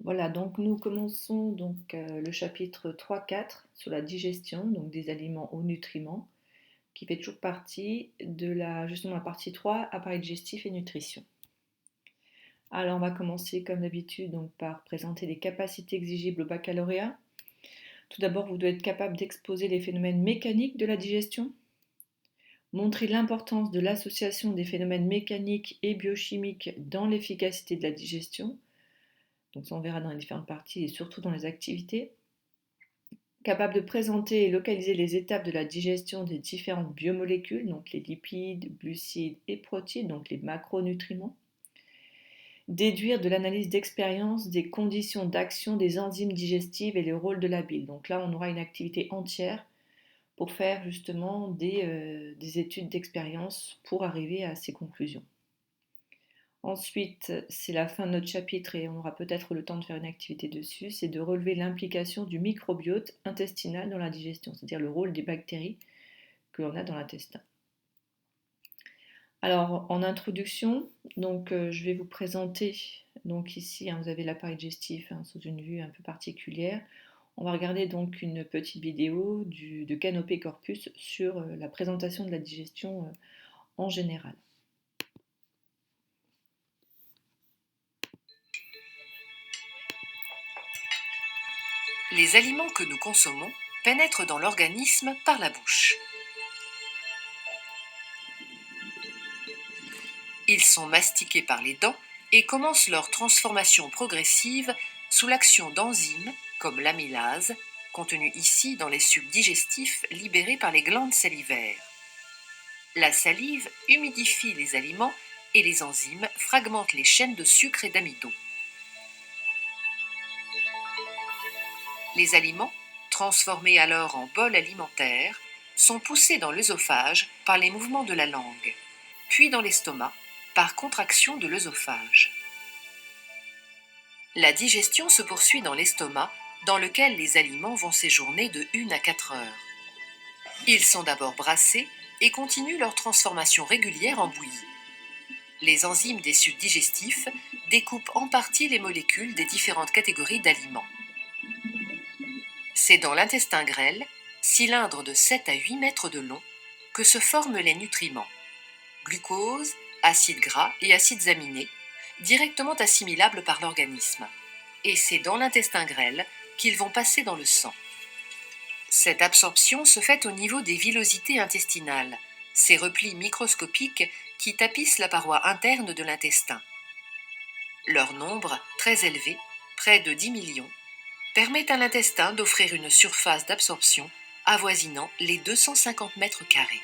Voilà, donc nous commençons le chapitre 3-4 sur la digestion, donc des aliments hauts nutriments, qui fait toujours partie de justement la partie 3, appareil digestif et nutrition. Alors on va commencer comme d'habitude donc par présenter les capacités exigibles au baccalauréat. Tout d'abord, vous devez être capable d'exposer les phénomènes mécaniques de la digestion, montrer l'importance de l'association des phénomènes mécaniques et biochimiques dans l'efficacité de la digestion. Donc ça on verra dans les différentes parties et surtout dans les activités. Capable de présenter et localiser les étapes de la digestion des différentes biomolécules, donc les lipides, glucides et protéines, donc les macronutriments. Déduire de l'analyse d'expérience des conditions d'action des enzymes digestives et le rôle de la bile. Donc là, on aura une activité entière pour faire justement des études d'expérience pour arriver à ces conclusions. Ensuite, c'est la fin de notre chapitre et on aura peut-être le temps de faire une activité dessus, c'est de relever l'implication du microbiote intestinal dans la digestion, c'est-à-dire le rôle des bactéries que l'on a dans l'intestin. Alors, en introduction, je vais vous présenter, donc ici, vous avez l'appareil digestif sous une vue un peu particulière. On va regarder donc une petite vidéo de Canopé Corpus sur la présentation de la digestion en général. Les aliments que nous consommons pénètrent dans l'organisme par la bouche. Ils sont mastiqués par les dents et commencent leur transformation progressive sous l'action d'enzymes comme l'amylase, contenue ici dans les sucs digestifs libérés par les glandes salivaires. La salive humidifie les aliments et les enzymes fragmentent les chaînes de sucre et d'amidon. Les aliments, transformés alors en bol alimentaire, sont poussés dans l'œsophage par les mouvements de la langue, puis dans l'estomac par contraction de l'œsophage. La digestion se poursuit dans l'estomac, dans lequel les aliments vont séjourner de 1 à 4 heures. Ils sont d'abord brassés et continuent leur transformation régulière en bouillie. Les enzymes des sucs digestifs découpent en partie les molécules des différentes catégories d'aliments. C'est dans l'intestin grêle, cylindre de 7 à 8 mètres de long, que se forment les nutriments. Glucose, acides gras et acides aminés, directement assimilables par l'organisme. Et c'est dans l'intestin grêle qu'ils vont passer dans le sang. Cette absorption se fait au niveau des villosités intestinales, ces replis microscopiques qui tapissent la paroi interne de l'intestin. Leur nombre, très élevé, près de 10 millions, permet à l'intestin d'offrir une surface d'absorption avoisinant les 250 mètres carrés.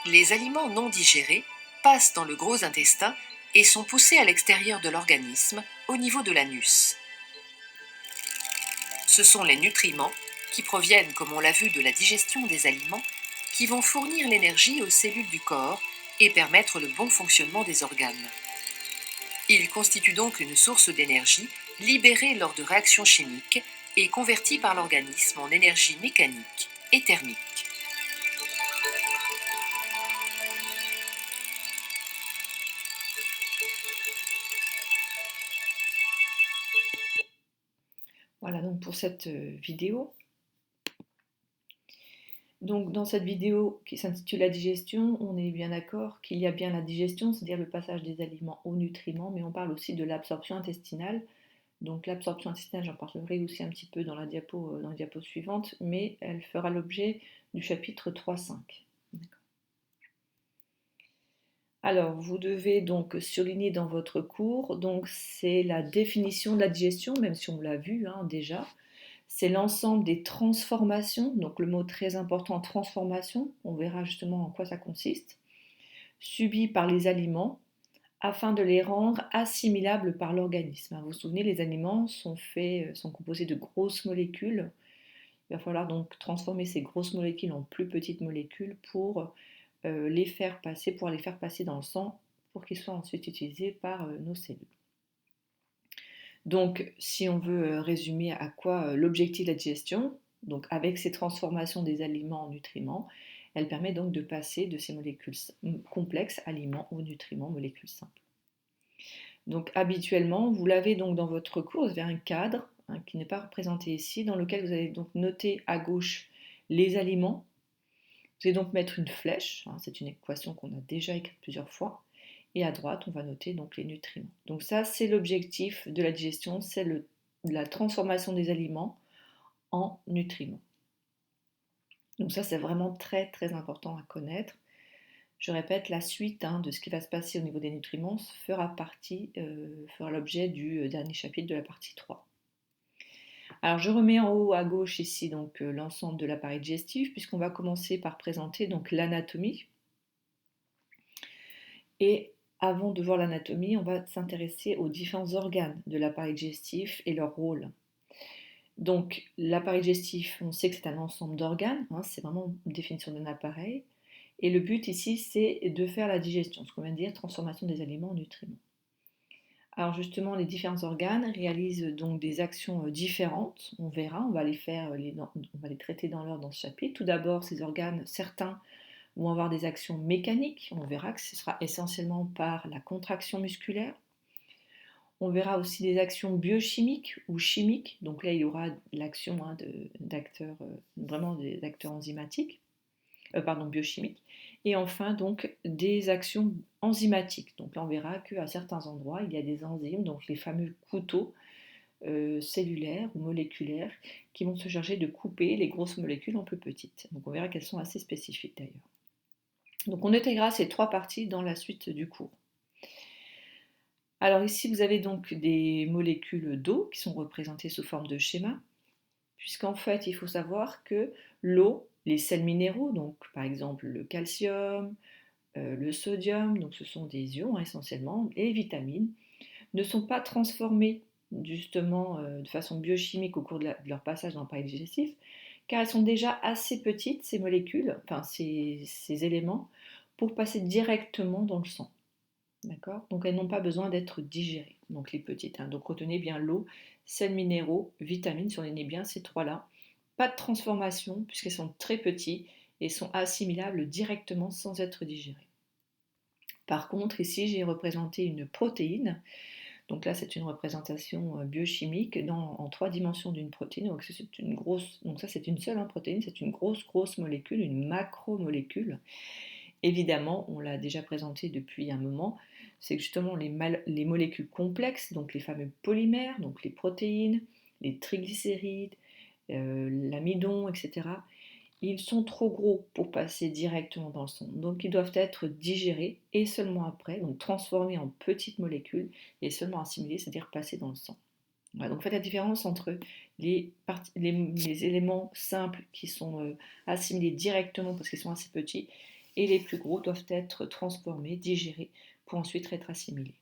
Les aliments non digérés passent dans le gros intestin et sont poussés à l'extérieur de l'organisme, au niveau de l'anus. Ce sont les nutriments, qui proviennent, comme on l'a vu, de la digestion des aliments, qui vont fournir l'énergie aux cellules du corps et permettre le bon fonctionnement des organes. Ils constituent donc une source d'énergie libérée lors de réactions chimiques et convertie par l'organisme en énergie mécanique et thermique. Voilà donc pour cette vidéo. Donc dans cette vidéo qui s'intitule La digestion, on est bien d'accord qu'il y a bien la digestion, c'est-à-dire le passage des aliments aux nutriments, mais on parle aussi de l'absorption intestinale. Donc l'absorption intestinale, j'en parlerai aussi un petit peu dans la diapo suivante, mais elle fera l'objet du chapitre 3.5. Alors, vous devez donc surligner dans votre cours, donc c'est la définition de la digestion, même si on l'a vu déjà. C'est l'ensemble des transformations, donc le mot très important, transformation, on verra justement en quoi ça consiste, subies par les aliments afin de les rendre assimilables par l'organisme. Vous vous souvenez, les aliments sont composés de grosses molécules. Il va falloir donc transformer ces grosses molécules en plus petites molécules pour pouvoir les faire passer dans le sang pour qu'ils soient ensuite utilisés par nos cellules. Donc, si on veut résumer à quoi l'objectif de la digestion, donc avec ces transformations des aliments en nutriments, Elle permet donc de passer de ces molécules complexes, aliments, aux nutriments, molécules simples. Donc habituellement, vous l'avez donc dans votre cours, vous avez un cadre qui n'est pas représenté ici, dans lequel vous allez donc noter à gauche les aliments. Vous allez donc mettre une flèche, c'est une équation qu'on a déjà écrite plusieurs fois, et à droite, on va noter donc les nutriments. Donc ça, c'est l'objectif de la digestion, c'est la transformation des aliments en nutriments. Donc ça, c'est vraiment très très important à connaître. Je répète, la suite de ce qui va se passer au niveau des nutriments fera l'objet du dernier chapitre de la partie 3. Alors je remets en haut à gauche ici donc l'ensemble de l'appareil digestif, puisqu'on va commencer par présenter donc l'anatomie. Et avant de voir l'anatomie, on va s'intéresser aux différents organes de l'appareil digestif et leur rôle. Donc l'appareil digestif, on sait que c'est un ensemble d'organes, c'est vraiment une définition d'un appareil. Et le but ici, c'est de faire la digestion, ce qu'on vient de dire, transformation des aliments en nutriments. Alors justement, les différents organes réalisent donc des actions différentes. On verra, on va les traiter dans l'ordre dans ce chapitre. Tout d'abord, ces organes, certains vont avoir des actions mécaniques. On verra que ce sera essentiellement par la contraction musculaire. On verra aussi des actions biochimiques ou chimiques. Donc là, il y aura l'action vraiment des acteurs enzymatiques. Biochimiques. Et enfin, donc, des actions enzymatiques. Donc là, on verra qu'à certains endroits, il y a des enzymes, donc les fameux couteaux cellulaires ou moléculaires, qui vont se charger de couper les grosses molécules en plus petites. Donc on verra qu'elles sont assez spécifiques d'ailleurs. Donc on intégrera ces trois parties dans la suite du cours. Alors ici, vous avez donc des molécules d'eau qui sont représentées sous forme de schéma, puisqu'en fait, il faut savoir que l'eau, les sels minéraux, donc par exemple le calcium, le sodium, donc ce sont des ions essentiellement, et les vitamines, ne sont pas transformés justement de façon biochimique au cours de leur passage dans l'appareil digestif, car elles sont déjà assez petites, ces molécules, ces éléments, pour passer directement dans le sang. D'accord ? Donc elles n'ont pas besoin d'être digérées, donc les petites. Donc retenez bien l'eau, sels minéraux, vitamines, surlignez bien ces trois-là. Pas de transformation puisqu'elles sont très petites et sont assimilables directement sans être digérées. Par contre, ici j'ai représenté une protéine. Donc là, c'est une représentation biochimique en 3 dimensions d'une protéine. Donc ça c'est une seule protéine, c'est une grosse molécule, une macromolécule. Évidemment, on l'a déjà présenté depuis un moment, c'est justement les molécules complexes, donc les fameux polymères, donc les protéines, les triglycérides, l'amidon, etc. Ils sont trop gros pour passer directement dans le sang, donc ils doivent être digérés et seulement après, donc transformés en petites molécules et seulement assimilés, c'est-à-dire passer dans le sang. Voilà, donc faites la différence entre les éléments simples qui sont assimilés directement parce qu'ils sont assez petits et les plus gros doivent être transformés, digérés pour ensuite être assimilés.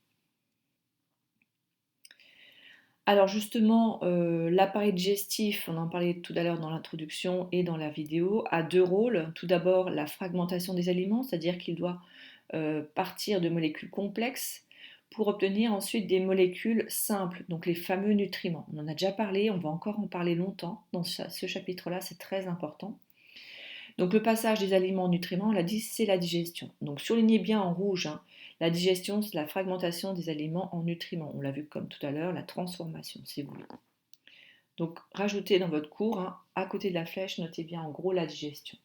Alors justement, l'appareil digestif, on en parlait tout à l'heure dans l'introduction et dans la vidéo, a 2 rôles. Tout d'abord, la fragmentation des aliments, c'est-à-dire qu'il doit partir de molécules complexes pour obtenir ensuite des molécules simples, donc les fameux nutriments. On en a déjà parlé, on va encore en parler longtemps dans ce chapitre-là, c'est très important. Donc le passage des aliments en nutriments, on l'a dit, c'est la digestion. Donc surlignez bien en rouge, la digestion, c'est la fragmentation des aliments en nutriments. On l'a vu comme tout à l'heure, la transformation, si vous voulez. Donc rajoutez dans votre cours, à côté de la flèche, notez bien en gros la digestion.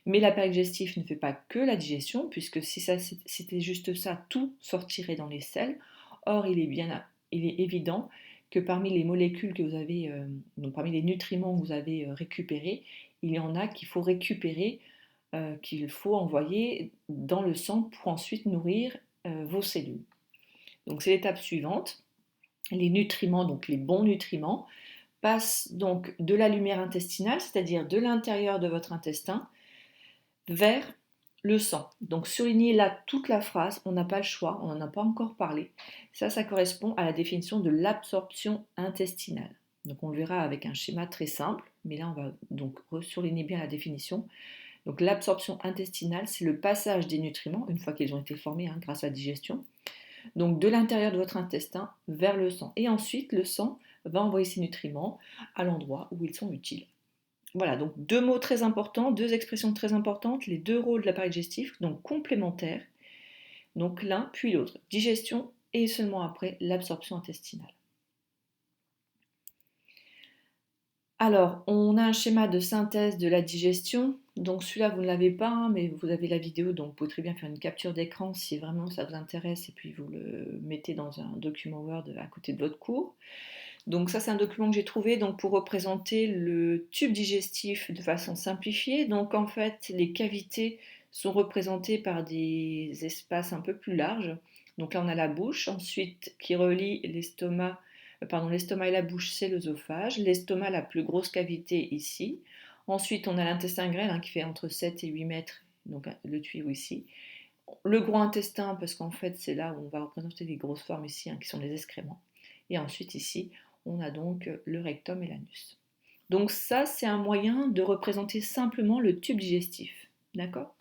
Mais l'appareil digestif ne fait pas que la digestion, puisque si c'était juste ça, tout sortirait dans les selles. Or, il est évident que parmi les molécules que vous avez, donc parmi les nutriments que vous avez récupérés, il y en a qu'il faut récupérer, qu'il faut envoyer dans le sang pour ensuite nourrir vos cellules. Donc c'est l'étape suivante. Les nutriments, donc les bons nutriments, passent donc de la lumière intestinale, c'est-à-dire de l'intérieur de votre intestin, vers le sang. Donc surlignez là toute la phrase, on n'a pas le choix, on n'en a pas encore parlé. Ça correspond à la définition de l'absorption intestinale. Donc on le verra avec un schéma très simple, mais là on va donc surligner bien la définition. Donc l'absorption intestinale, c'est le passage des nutriments, une fois qu'ils ont été formés grâce à la digestion, donc de l'intérieur de votre intestin vers le sang. Et ensuite, le sang va envoyer ces nutriments à l'endroit où ils sont utiles. Voilà, donc deux mots très importants, deux expressions très importantes, les deux rôles de l'appareil digestif, donc complémentaires, donc l'un puis l'autre, digestion et seulement après l'absorption intestinale. Alors, on a un schéma de synthèse de la digestion. Donc celui-là, vous ne l'avez pas, hein, mais vous avez la vidéo, donc vous pouvez très bien faire une capture d'écran si vraiment ça vous intéresse, et puis vous le mettez dans un document Word à côté de votre cours. Donc ça, c'est un document que j'ai trouvé donc, pour représenter le tube digestif de façon simplifiée. Donc en fait, les cavités sont représentées par des espaces un peu plus larges. Donc là, on a la bouche, ensuite qui relie l'estomac et la bouche, c'est l'œsophage. L'estomac, la plus grosse cavité ici. Ensuite, on a l'intestin grêle qui fait entre 7 et 8 mètres, donc le tuyau ici. Le gros intestin, parce qu'en fait, c'est là où on va représenter les grosses formes ici, qui sont les excréments. Et ensuite, ici, on a donc le rectum et l'anus. Donc ça, c'est un moyen de représenter simplement le tube digestif. D'accord?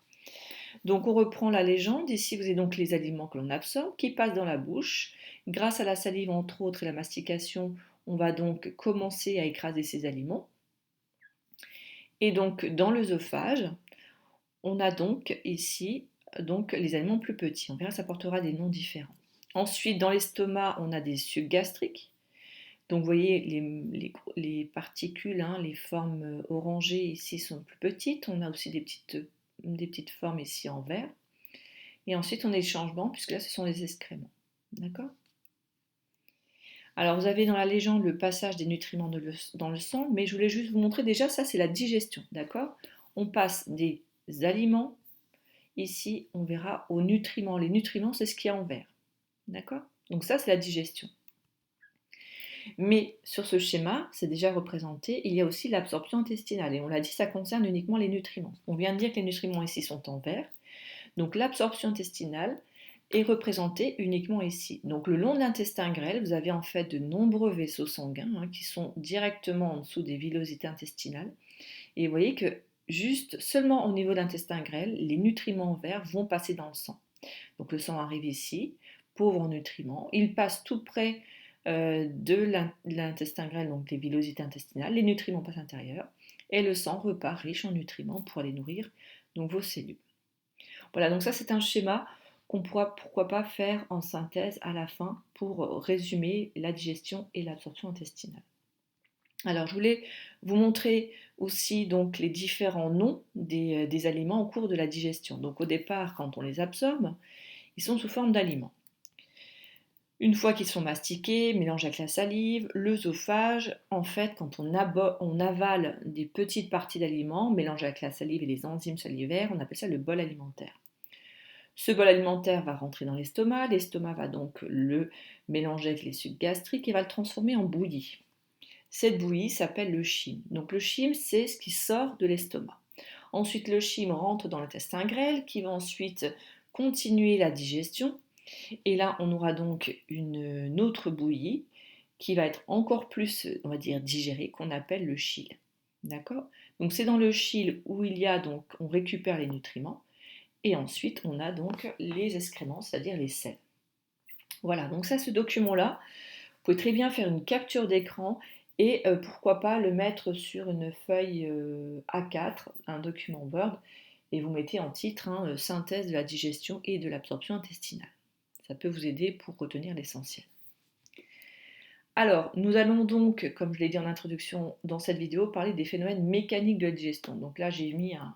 Donc on reprend la légende. Ici, vous avez donc les aliments que l'on absorbe, qui passent dans la bouche. Grâce à la salive, entre autres, et la mastication, on va donc commencer à écraser ces aliments. Et donc, dans l'œsophage, on a donc ici donc, les aliments plus petits. On verra, ça portera des noms différents. Ensuite, dans l'estomac, on a des sucs gastriques. Donc vous voyez, les particules, les formes orangées ici sont plus petites. On a aussi des petites formes ici en vert. Et ensuite, on a les changements, puisque là, ce sont les excréments. D'accord? Alors, vous avez dans la légende le passage des nutriments dans le sang, mais je voulais juste vous montrer déjà, ça, c'est la digestion. D'accord? On passe des aliments, ici, on verra, aux nutriments. Les nutriments, c'est ce qu'il y a en vert. D'accord? Donc ça, c'est la digestion. Mais sur ce schéma, c'est déjà représenté, il y a aussi l'absorption intestinale. Et on l'a dit, ça concerne uniquement les nutriments. On vient de dire que les nutriments ici sont en vert. Donc l'absorption intestinale est représentée uniquement ici. Donc le long de l'intestin grêle, vous avez en fait de nombreux vaisseaux sanguins qui sont directement en dessous des villosités intestinales. Et vous voyez que juste seulement au niveau de l'intestin grêle, les nutriments verts vont passer dans le sang. Donc le sang arrive ici, pauvre en nutriments. Il passe tout près de l'intestin grêle, donc les villosités intestinales. Les nutriments passent à l'intérieur. Et le sang repart riche en nutriments pour aller nourrir donc, vos cellules. Voilà, donc ça c'est un schéma qu'on pourra pourquoi pas faire en synthèse à la fin pour résumer la digestion et l'absorption intestinale. Alors je voulais vous montrer aussi donc les différents noms des aliments au cours de la digestion. Donc au départ, quand on les absorbe, ils sont sous forme d'aliments. Une fois qu'ils sont mastiqués, mélangés avec la salive, l'œsophage, en fait, quand on avale des petites parties d'aliments mélangées avec la salive et les enzymes salivaires, on appelle ça le bol alimentaire. Ce bol alimentaire va rentrer dans l'estomac va donc le mélanger avec les sucs gastriques et va le transformer en bouillie. Cette bouillie s'appelle le chyme. Donc le chyme, c'est ce qui sort de l'estomac. Ensuite, le chyme rentre dans l'intestin grêle qui va ensuite continuer la digestion. Et là, on aura donc une autre bouillie qui va être encore plus, on va dire, digérée, qu'on appelle le chyle. D'accord? Donc c'est dans le chyle où il y a donc, on récupère les nutriments. Et ensuite, on a donc les excréments, c'est-à-dire les selles. Voilà, donc ça, ce document-là, vous pouvez très bien faire une capture d'écran et pourquoi pas le mettre sur une feuille A4, un document Word, et vous mettez en titre synthèse de la digestion et de l'absorption intestinale. Ça peut vous aider pour retenir l'essentiel. Alors, nous allons donc, comme je l'ai dit en introduction dans cette vidéo, parler des phénomènes mécaniques de la digestion. Donc là, j'ai mis un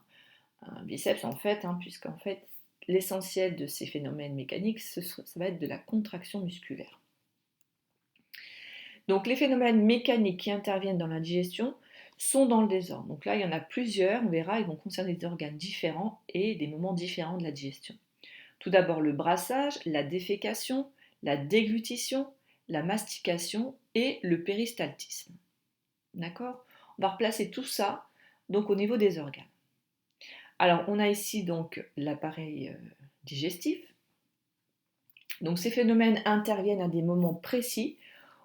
biceps en fait, puisqu'en fait, l'essentiel de ces phénomènes mécaniques, ça va être de la contraction musculaire. Donc les phénomènes mécaniques qui interviennent dans la digestion sont dans le désordre. Donc là, il y en a plusieurs, on verra, ils vont concerner des organes différents et des moments différents de la digestion. Tout d'abord le brassage, la défécation, la déglutition, la mastication et le péristaltisme. D'accord? On va replacer tout ça donc au niveau des organes. Alors on a ici donc l'appareil digestif. Donc ces phénomènes interviennent à des moments précis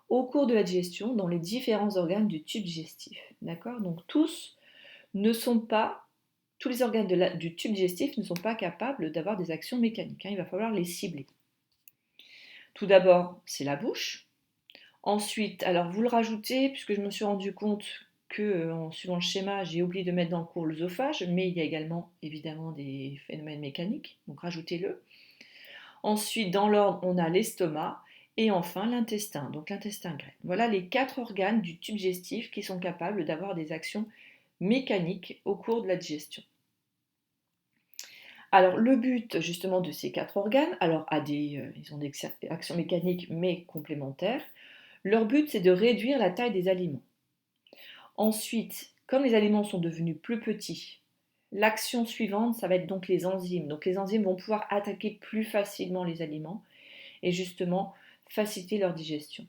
au cours de la digestion dans les différents organes du tube digestif. D'accord? Donc tous les organes du tube digestif ne sont pas capables d'avoir des actions mécaniques. Il va falloir les cibler. Tout d'abord, c'est la bouche. Ensuite, alors vous le rajoutez, puisque je me suis rendu compte que, en suivant le schéma, j'ai oublié de mettre dans le cours l'œsophage, mais il y a également évidemment des phénomènes mécaniques, donc rajoutez-le. Ensuite, dans l'ordre, on a l'estomac et enfin l'intestin, donc l'intestin grêle. Voilà les 4 organes du tube digestif qui sont capables d'avoir des actions mécaniques au cours de la digestion. Alors le but justement de ces 4 organes, alors ils ont des actions mécaniques mais complémentaires. Leur but c'est de réduire la taille des aliments. Ensuite, comme les aliments sont devenus plus petits, l'action suivante, ça va être donc les enzymes. Donc les enzymes vont pouvoir attaquer plus facilement les aliments et justement faciliter leur digestion.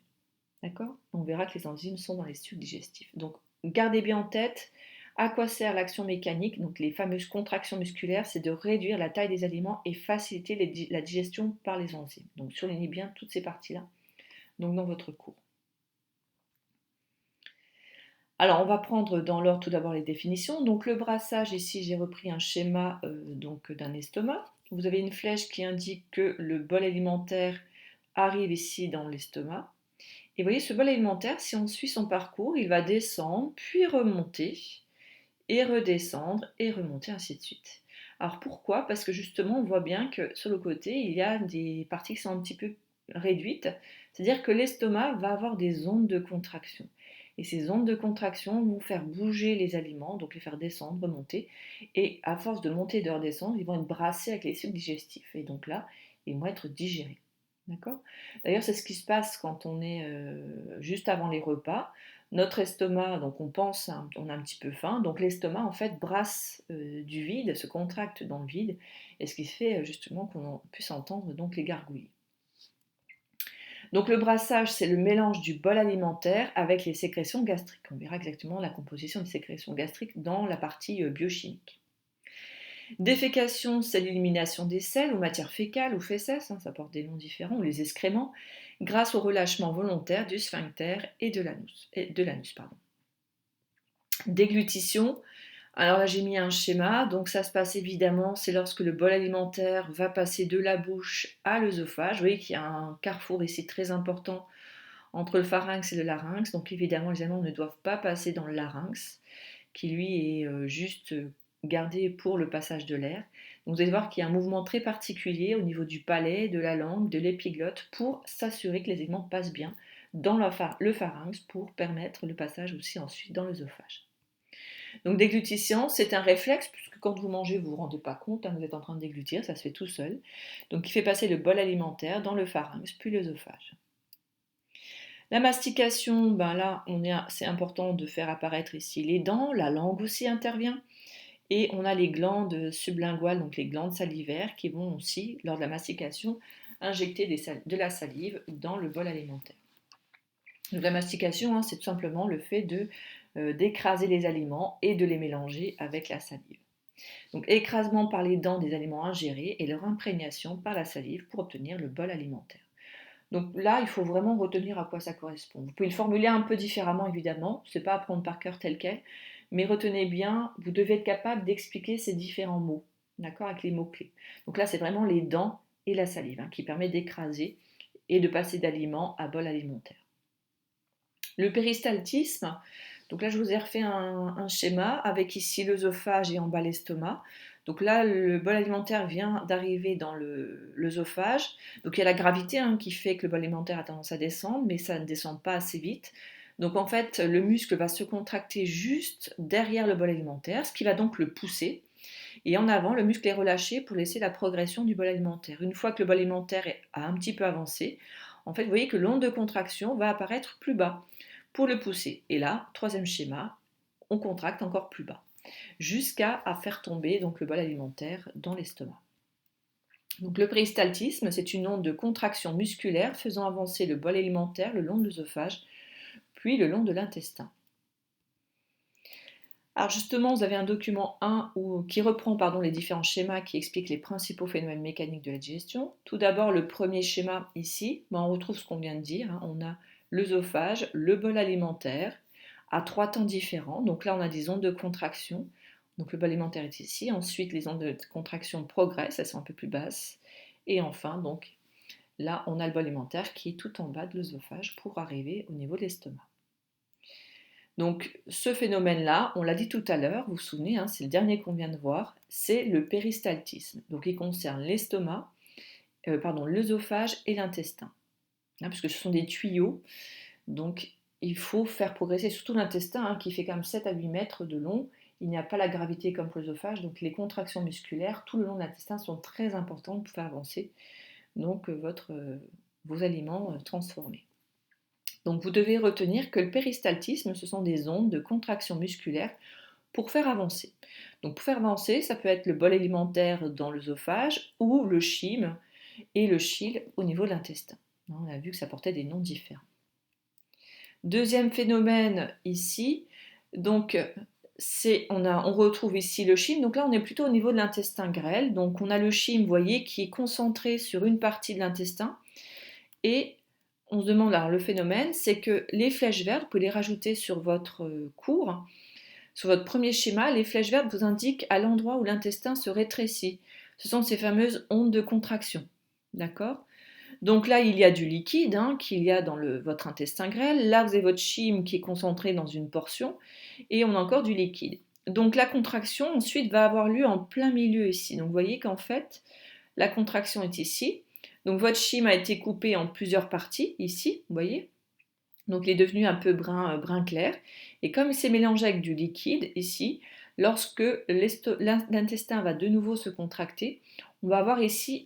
D'accord? On verra que les enzymes sont dans les sucs digestifs. Donc gardez bien en tête à quoi sert l'action mécanique, donc les fameuses contractions musculaires, c'est de réduire la taille des aliments et faciliter la digestion par les enzymes. Donc surlignez bien toutes ces parties-là donc dans votre cours. Alors, on va prendre dans l'ordre tout d'abord les définitions. Donc, le brassage, ici, j'ai repris un schéma donc d'un estomac. Vous avez une flèche qui indique que le bol alimentaire arrive ici dans l'estomac. Et vous voyez, ce bol alimentaire, si on suit son parcours, il va descendre, puis remonter, et redescendre, et remonter, ainsi de suite. Alors, pourquoi? Parce que justement, on voit bien que sur le côté, il y a des parties qui sont un petit peu réduites. C'est-à-dire que l'estomac va avoir des ondes de contraction. Et ces ondes de contraction vont faire bouger les aliments, donc les faire descendre, remonter. Et à force de monter et de redescendre, ils vont être brassés avec les sucs digestifs. Et donc là, ils vont être digérés. D'accord? D'ailleurs, c'est ce qui se passe quand on est juste avant les repas. Notre estomac, donc on pense, on a un petit peu faim, donc l'estomac en fait brasse du vide, se contracte dans le vide, et ce qui fait justement qu'on puisse entendre donc les gargouillis. Donc le brassage, c'est le mélange du bol alimentaire avec les sécrétions gastriques. On verra exactement la composition des sécrétions gastriques dans la partie biochimique. Défécation, c'est l'élimination des selles ou matières fécales ou fesses, ça porte des noms différents, ou les excréments, grâce au relâchement volontaire du sphincter et de l'anus. Déglutition, alors là j'ai mis un schéma, donc ça se passe évidemment, c'est lorsque le bol alimentaire va passer de la bouche à l'œsophage. Vous voyez qu'il y a un carrefour ici très important entre le pharynx et le larynx, donc évidemment les aliments ne doivent pas passer dans le larynx, qui lui est juste gardé pour le passage de l'air. Donc vous allez voir qu'il y a un mouvement très particulier au niveau du palais, de la langue, de l'épiglotte, pour s'assurer que les aliments passent bien dans le pharynx pour permettre le passage aussi ensuite dans l'œsophage. Donc déglutition, c'est un réflexe, puisque quand vous mangez, vous ne vous rendez pas compte, vous êtes en train de déglutir, ça se fait tout seul. Donc il fait passer le bol alimentaire dans le pharynx, puis l'œsophage. La mastication, là, c'est important de faire apparaître ici les dents, la langue aussi intervient, et on a les glandes sublinguales, donc les glandes salivaires, qui vont aussi, lors de la mastication, injecter de la salive dans le bol alimentaire. Donc la mastication, c'est tout simplement le fait d'écraser les aliments et de les mélanger avec la salive. Donc écrasement par les dents des aliments ingérés et leur imprégnation par la salive pour obtenir le bol alimentaire. Donc là, il faut vraiment retenir à quoi ça correspond. Vous pouvez le formuler un peu différemment, évidemment, ce n'est pas à prendre par cœur tel quel, mais retenez bien, vous devez être capable d'expliquer ces différents mots, d'accord, avec les mots-clés. Donc là, c'est vraiment les dents et la salive qui permet d'écraser et de passer d'aliments à bol alimentaire. Le péristaltisme, donc là je vous ai refait un schéma avec ici l'œsophage et en bas l'estomac. Donc là le bol alimentaire vient d'arriver dans l'œsophage. Donc il y a la gravité qui fait que le bol alimentaire a tendance à descendre, mais ça ne descend pas assez vite. Donc en fait le muscle va se contracter juste derrière le bol alimentaire, ce qui va donc le pousser. Et en avant, le muscle est relâché pour laisser la progression du bol alimentaire. Une fois que le bol alimentaire a un petit peu avancé, en fait, vous voyez que l'onde de contraction va apparaître plus bas pour le pousser. Et là, troisième schéma, on contracte encore plus bas, jusqu'à faire tomber donc, le bol alimentaire dans l'estomac. Donc, le péristaltisme, c'est une onde de contraction musculaire faisant avancer le bol alimentaire le long de l'œsophage, puis le long de l'intestin. Alors justement, vous avez un document 1 qui reprend les différents schémas qui expliquent les principaux phénomènes mécaniques de la digestion. Tout d'abord, le premier schéma ici, on retrouve ce qu'on vient de dire. On a l'œsophage, le bol alimentaire, à 3 temps différents. Donc là, on a des ondes de contraction. Donc le bol alimentaire est ici. Ensuite, les ondes de contraction progressent, elles sont un peu plus basses. Et enfin, donc là, on a le bol alimentaire qui est tout en bas de l'œsophage pour arriver au niveau de l'estomac. Donc ce phénomène-là, on l'a dit tout à l'heure, vous vous souvenez, hein, c'est le dernier qu'on vient de voir, c'est le péristaltisme. Donc il concerne l'estomac, l'œsophage et l'intestin. Hein, puisque ce sont des tuyaux, donc il faut faire progresser surtout l'intestin, hein, qui fait quand même 7 à 8 mètres de long. Il n'y a pas la gravité comme pour l'œsophage, donc les contractions musculaires tout le long de l'intestin sont très importantes pour faire avancer donc vos aliments transformés. Donc vous devez retenir que le péristaltisme, ce sont des ondes de contraction musculaire pour faire avancer. Donc pour faire avancer, ça peut être le bol alimentaire dans l'œsophage ou le chyme et le chyle au niveau de l'intestin. On a vu que ça portait des noms différents. Deuxième phénomène ici, donc on retrouve ici le chyme. Donc là, on est plutôt au niveau de l'intestin grêle. Donc on a le chyme, vous voyez, qui est concentré sur une partie de l'intestin. Et on se demande, alors le phénomène, c'est que les flèches vertes, vous pouvez les rajouter sur votre cours. Sur votre premier schéma, les flèches vertes vous indiquent à l'endroit où l'intestin se rétrécit. Ce sont ces fameuses ondes de contraction. D'accord ? Donc là, il y a du liquide qu'il y a dans votre intestin grêle. Là, vous avez votre chyme qui est concentré dans une portion. Et on a encore du liquide. Donc la contraction, ensuite, va avoir lieu en plein milieu ici. Donc vous voyez qu'en fait, la contraction est ici. Donc votre chyme a été coupé en plusieurs parties, ici, vous voyez. Donc il est devenu un peu brun clair. Et comme il s'est mélangé avec du liquide, ici, lorsque l'intestin va de nouveau se contracter, on va avoir ici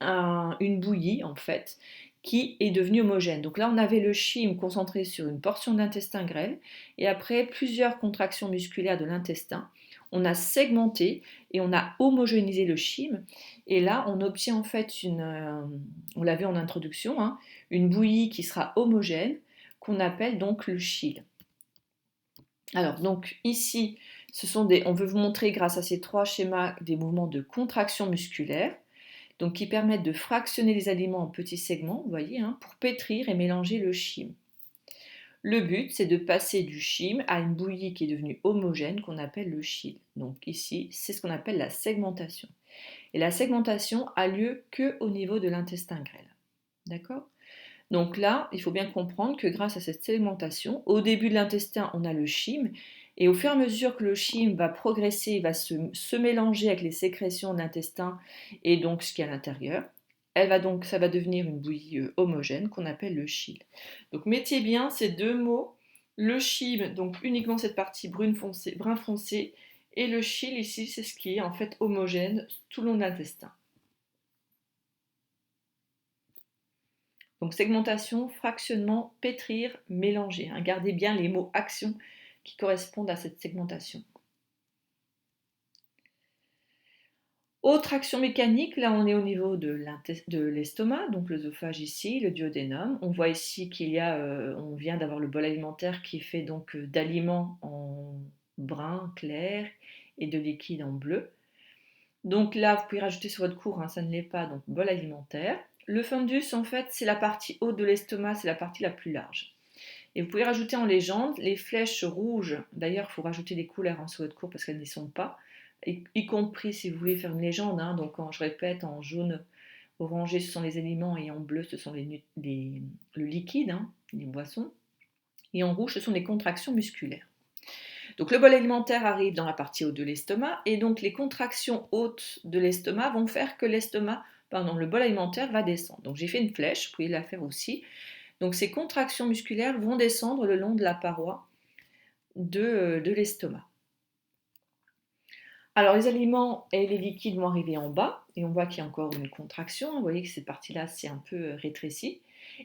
une bouillie, en fait, qui est devenue homogène. Donc là, on avait le chyme concentré sur une portion de l'intestin grêle, et après plusieurs contractions musculaires de l'intestin, on a segmenté et on a homogénéisé le chyme. Et là, on obtient en fait on l'a vu en introduction, une bouillie qui sera homogène, qu'on appelle donc le chyle. Alors, donc ici, on veut vous montrer grâce à ces trois schémas des mouvements de contraction musculaire, donc qui permettent de fractionner les aliments en petits segments, vous voyez, pour pétrir et mélanger le chyme. Le but, c'est de passer du chyme à une bouillie qui est devenue homogène, qu'on appelle le chyle. Donc ici, c'est ce qu'on appelle la segmentation. Et la segmentation a lieu qu'au niveau de l'intestin grêle. D'accord ? Donc là, il faut bien comprendre que grâce à cette segmentation, au début de l'intestin, on a le chyme, et au fur et à mesure que le chyme va progresser, il va se mélanger avec les sécrétions de l'intestin et donc ce qui est à l'intérieur, ça va devenir une bouillie homogène qu'on appelle le chyle. Donc mettez bien ces deux mots, le chyme, donc uniquement cette partie brun foncé, et le chyle ici, c'est ce qui est en fait homogène tout le long de l'intestin. Donc segmentation, fractionnement, pétrir, mélanger. Gardez bien les mots action qui correspondent à cette segmentation. Autre action mécanique, là on est au niveau de l'estomac, donc l'œsophage ici, le duodénum. On voit ici on vient d'avoir le bol alimentaire qui est fait donc d'aliments en brun clair et de liquide en bleu. Donc là, vous pouvez rajouter sur votre cours, ça ne l'est pas, donc bol alimentaire. Le fundus, en fait, c'est la partie haute de l'estomac, c'est la partie la plus large. Et vous pouvez rajouter en légende les flèches rouges. D'ailleurs, il faut rajouter des couleurs sur votre cours parce qu'elles n'y sont pas. Y compris si vous voulez faire une légende. Donc, quand je répète, en jaune, orangé, ce sont les aliments. Et en bleu, ce sont le liquide, les boissons. Et en rouge, ce sont les contractions musculaires. Donc le bol alimentaire arrive dans la partie haute de l'estomac. Et donc les contractions hautes de l'estomac vont faire que le bol alimentaire va descendre. Donc j'ai fait une flèche, vous pouvez la faire aussi. Donc ces contractions musculaires vont descendre le long de la paroi de l'estomac. Alors les aliments et les liquides vont arriver en bas et on voit qu'il y a encore une contraction. Vous voyez que cette partie-là c'est un peu rétréci.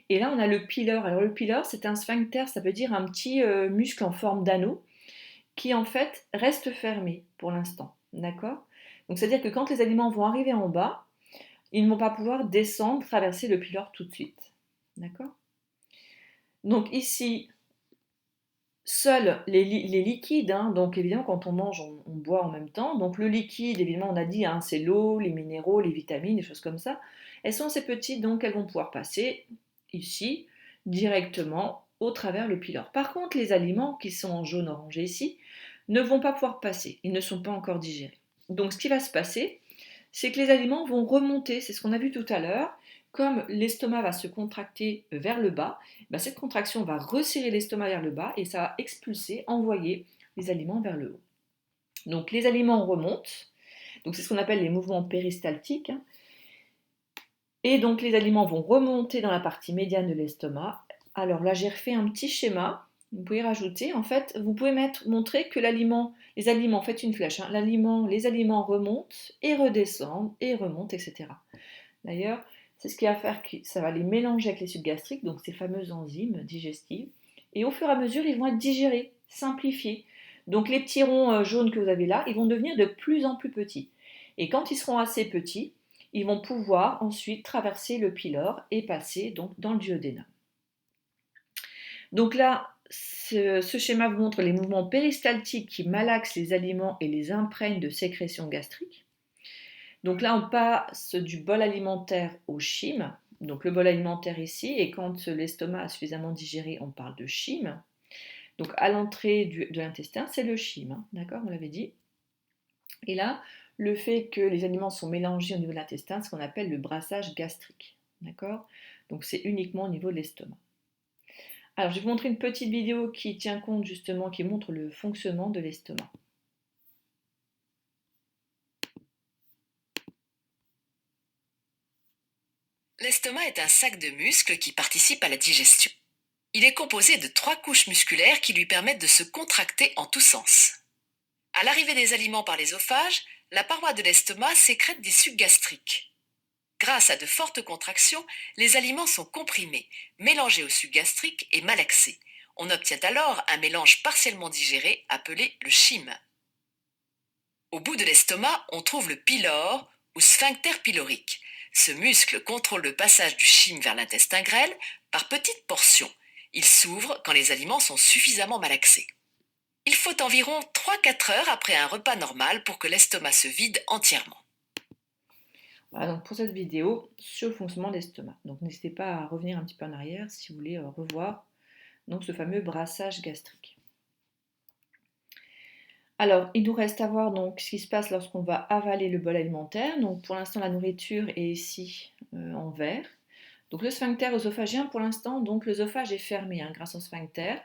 Et là on a le pylore. Alors le pylore c'est un sphincter, ça veut dire un petit muscle en forme d'anneau qui en fait reste fermé pour l'instant. D'accord ? Donc c'est-à-dire que quand les aliments vont arriver en bas, ils ne vont pas pouvoir descendre, traverser le pylore tout de suite. D'accord ? Donc ici, seuls les liquides, donc évidemment quand on mange, on boit en même temps. Donc le liquide, évidemment on a dit, c'est l'eau, les minéraux, les vitamines, des choses comme ça. Elles sont assez petites, donc elles vont pouvoir passer ici, directement, au travers le pylore. Par contre, les aliments qui sont en jaune orangé ici, ne vont pas pouvoir passer, ils ne sont pas encore digérés. Donc ce qui va se passer, c'est que les aliments vont remonter, c'est ce qu'on a vu tout à l'heure, comme l'estomac va se contracter vers le bas, ben cette contraction va resserrer l'estomac vers le bas et ça va expulser, envoyer les aliments vers le haut. Donc les aliments remontent, donc c'est ce qu'on appelle les mouvements péristaltiques, hein. Et donc les aliments vont remonter dans la partie médiane de l'estomac. Alors là j'ai refait un petit schéma, vous pouvez rajouter, en fait vous pouvez montrer que les aliments, faites une flèche, hein, les aliments remontent et redescendent et remontent, etc. D'ailleurs, c'est ce qui va faire que ça va les mélanger avec les sucs gastriques, donc ces fameuses enzymes digestives, et au fur et à mesure, ils vont être digérés, simplifiés. Donc les petits ronds jaunes que vous avez là, ils vont devenir de plus en plus petits. Et quand ils seront assez petits, ils vont pouvoir ensuite traverser le pylore et passer donc dans le duodénum. Donc là, ce schéma vous montre les mouvements péristaltiques qui malaxent les aliments et les imprègnent de sécrétions gastriques. Donc là, on passe du bol alimentaire au chyme. Donc le bol alimentaire ici, et quand l'estomac a suffisamment digéré, on parle de chyme. Donc à l'entrée de l'intestin, c'est le chyme, hein, d'accord, on l'avait dit. Et là, le fait que les aliments sont mélangés au niveau de l'intestin, c'est ce qu'on appelle le brassage gastrique, d'accord. Donc c'est uniquement au niveau de l'estomac. Alors je vais vous montrer une petite vidéo qui tient compte justement, qui montre le fonctionnement de l'estomac. L'estomac est un sac de muscles qui participe à la digestion. Il est composé de 3 couches musculaires qui lui permettent de se contracter en tous sens. À l'arrivée des aliments par l'ésophage, la paroi de l'estomac sécrète des sucs gastriques. Grâce à de fortes contractions, les aliments sont comprimés, mélangés au suc gastrique et malaxés. On obtient alors un mélange partiellement digéré appelé le chyme. Au bout de l'estomac, on trouve le pylore ou sphincter pylorique. Ce muscle contrôle le passage du chyme vers l'intestin grêle par petites portions. Il s'ouvre quand les aliments sont suffisamment malaxés. Il faut environ 3-4 heures après un repas normal pour que l'estomac se vide entièrement. Voilà donc pour cette vidéo sur le fonctionnement de l'estomac. Donc n'hésitez pas à revenir un petit peu en arrière si vous voulez revoir donc ce fameux brassage gastrique. Alors, il nous reste à voir donc ce qui se passe lorsqu'on va avaler le bol alimentaire. Donc pour l'instant, la nourriture est ici en vert. Donc le sphincter œsophagien, pour l'instant, donc l'œsophage est fermé hein, grâce au sphincter.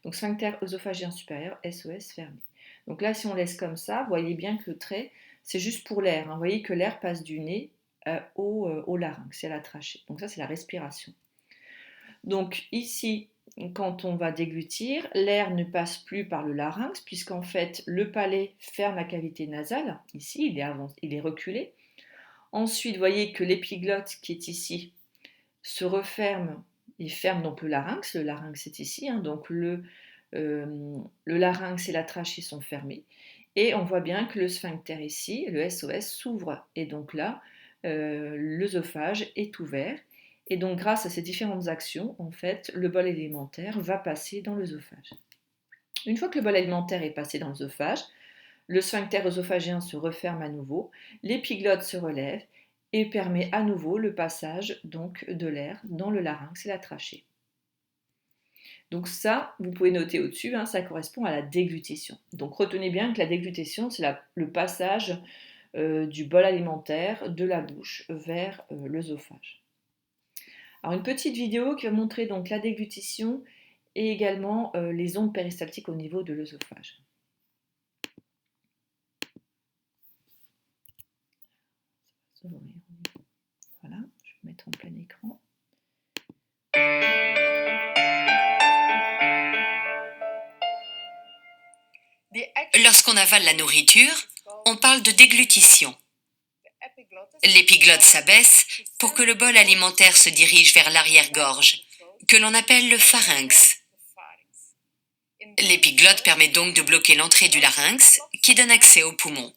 Donc sphincter œsophagien supérieur, SOS fermé. Donc là, si on laisse comme ça, vous voyez bien que le trait, c'est juste pour l'air, hein. Vous voyez que l'air passe du nez au larynx, c'est à la trachée. Donc ça, c'est la respiration. Donc ici, quand on va déglutir, l'air ne passe plus par le larynx, puisqu'en fait, le palais ferme la cavité nasale. Ici, il est reculé. Ensuite, vous voyez que l'épiglotte qui est ici se referme et ferme donc le larynx. Le larynx est ici, hein, donc le larynx et la trachée sont fermés. Et on voit bien que le sphincter ici, le SOS, s'ouvre. Et donc là, l'œsophage est ouvert. Et donc grâce à ces différentes actions, en fait, le bol alimentaire va passer dans l'œsophage. Une fois que le bol alimentaire est passé dans l'œsophage, le sphincter œsophagien se referme à nouveau, l'épiglotte se relève et permet à nouveau le passage donc de l'air dans le larynx et la trachée. Donc ça, vous pouvez noter au-dessus, hein, ça correspond à la déglutition. Donc retenez bien que la déglutition, c'est le passage du bol alimentaire de la bouche vers l'œsophage. Alors une petite vidéo qui va montrer donc la déglutition et également les ondes péristaltiques au niveau de l'œsophage. Voilà, je vais mettre en plein écran. Lorsqu'on avale la nourriture, on parle de déglutition. L'épiglotte s'abaisse pour que le bol alimentaire se dirige vers l'arrière-gorge, que l'on appelle le pharynx. L'épiglotte permet donc de bloquer l'entrée du larynx, qui donne accès aux poumons.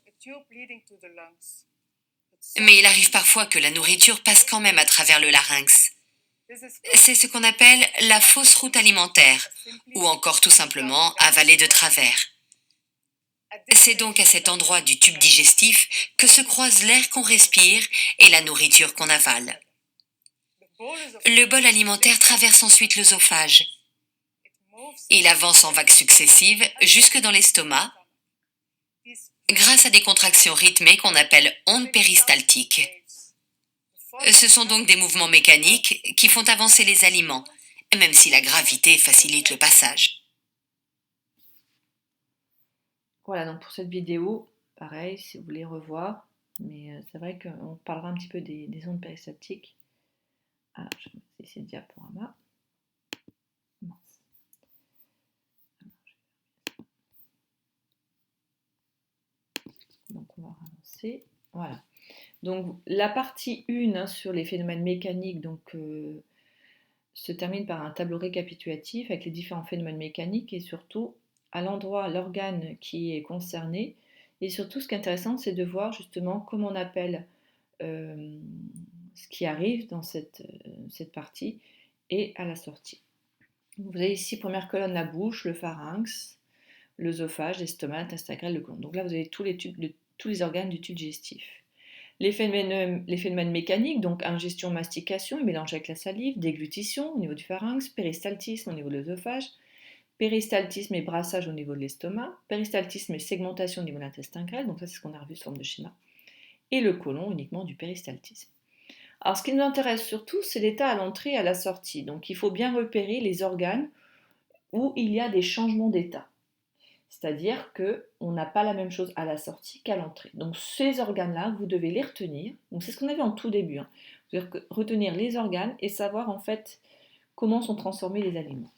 Mais il arrive parfois que la nourriture passe quand même à travers le larynx. C'est ce qu'on appelle la fausse route alimentaire, ou encore tout simplement avaler de travers. C'est donc à cet endroit du tube digestif que se croise l'air qu'on respire et la nourriture qu'on avale. Le bol alimentaire traverse ensuite l'œsophage. Il avance en vagues successives jusque dans l'estomac, grâce à des contractions rythmées qu'on appelle ondes péristaltiques. Ce sont donc des mouvements mécaniques qui font avancer les aliments, même si la gravité facilite le passage. Voilà, donc pour cette vidéo, pareil, si vous voulez revoir, mais c'est vrai qu'on parlera un petit peu des ondes péristaltiques. Ah, je vais essayer le diaporama. Mince. Donc on va avancer. Voilà. Donc la partie 1 hein, sur les phénomènes mécaniques se termine par un tableau récapitulatif avec les différents phénomènes mécaniques et surtout à l'endroit, l'organe qui est concerné. Et surtout, ce qui est intéressant, c'est de voir justement comment on appelle ce qui arrive dans cette partie et à la sortie. Vous avez ici, première colonne, la bouche, le pharynx, l'œsophage, l'estomac, l'intestin grêle, le côlon. Donc là, vous avez tous les organes du tube digestif. Les phénomènes mécaniques, donc ingestion, mastication, mélange avec la salive, déglutition au niveau du pharynx, péristaltisme au niveau de l'œsophage, péristaltisme et brassage au niveau de l'estomac, péristaltisme et segmentation au niveau de l'intestin grêle, donc ça c'est ce qu'on a revu sous forme de schéma, et le côlon uniquement du péristaltisme. Alors ce qui nous intéresse surtout, c'est l'état à l'entrée et à la sortie, donc il faut bien repérer les organes où il y a des changements d'état. C'est-à-dire qu'on n'a pas la même chose à la sortie qu'à l'entrée. Donc ces organes-là, vous devez les retenir. Donc c'est ce qu'on avait en tout début. Hein. C'est-à-dire retenir les organes et savoir en fait comment sont transformés les aliments.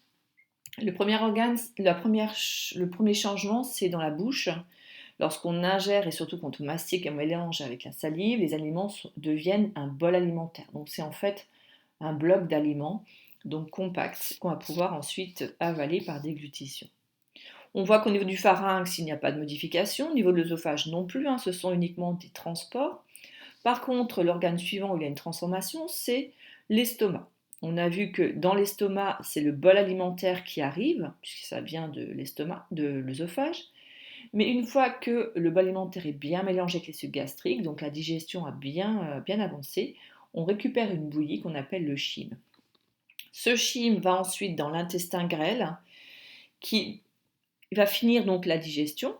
Le premier organe, le premier changement, c'est dans la bouche. Lorsqu'on ingère et surtout quand on mastique et on mélange avec la salive, les aliments deviennent un bol alimentaire. Donc c'est en fait un bloc d'aliments, donc compact, qu'on va pouvoir ensuite avaler par déglutition. On voit qu'au niveau du pharynx, il n'y a pas de modification. Au niveau de l'œsophage non plus, hein, ce sont uniquement des transports. Par contre, l'organe suivant où il y a une transformation, c'est l'estomac. On a vu que dans l'estomac, c'est le bol alimentaire qui arrive, puisque ça vient de l'estomac, de l'œsophage. Mais une fois que le bol alimentaire est bien mélangé avec les sucs gastriques, donc la digestion a bien avancé, on récupère une bouillie qu'on appelle le chyme. Ce chyme va ensuite dans l'intestin grêle, qui va finir donc la digestion.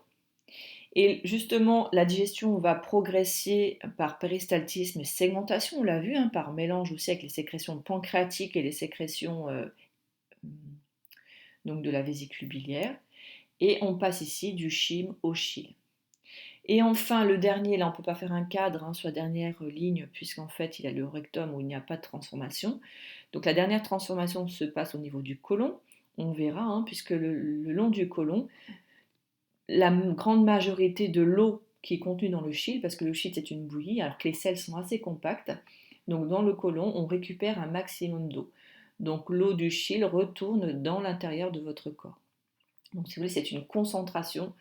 Et justement, la digestion va progresser par péristaltisme et segmentation, on l'a vu, hein, par mélange aussi avec les sécrétions pancréatiques et les sécrétions donc de la vésicule biliaire. Et on passe ici du chyme au chyle. Et enfin, le dernier, là on ne peut pas faire un cadre hein, sur la dernière ligne, puisqu'en fait il y a le rectum où il n'y a pas de transformation. Donc la dernière transformation se passe au niveau du côlon, on verra, hein, puisque le long du côlon, la grande majorité de l'eau qui est contenue dans le chyle, parce que le chyle c'est une bouillie, alors que les selles sont assez compactes, donc dans le côlon on récupère un maximum d'eau. Donc l'eau du chyle retourne dans l'intérieur de votre corps. Donc si vous voulez, c'est une concentration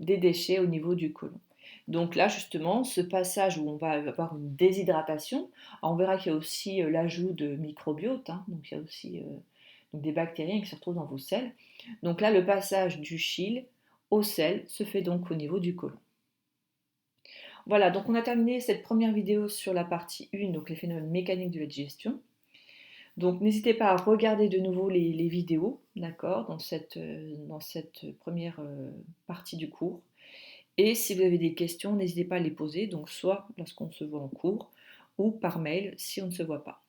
des déchets au niveau du côlon. Donc là, justement, ce passage où on va avoir une déshydratation, on verra qu'il y a aussi l'ajout de microbiote, hein, donc il y a aussi donc des bactéries qui se retrouvent dans vos selles. Donc là, le passage du chyle au sel se fait donc au niveau du côlon. Voilà, donc on a terminé cette première vidéo sur la partie 1, donc les phénomènes mécaniques de la digestion. Donc n'hésitez pas à regarder de nouveau les vidéos, d'accord, dans cette première partie du cours. Et si vous avez des questions, n'hésitez pas à les poser, donc soit lorsqu'on se voit en cours ou par mail si on ne se voit pas.